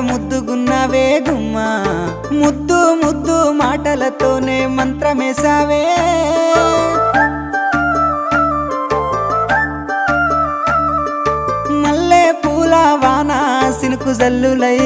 ముద్దుగున్నావే గుమ్మా ముద్దు ముద్దు మాటలతోనే మంత్రమేసావే మల్లె పూల వాన సినుకు జల్లులై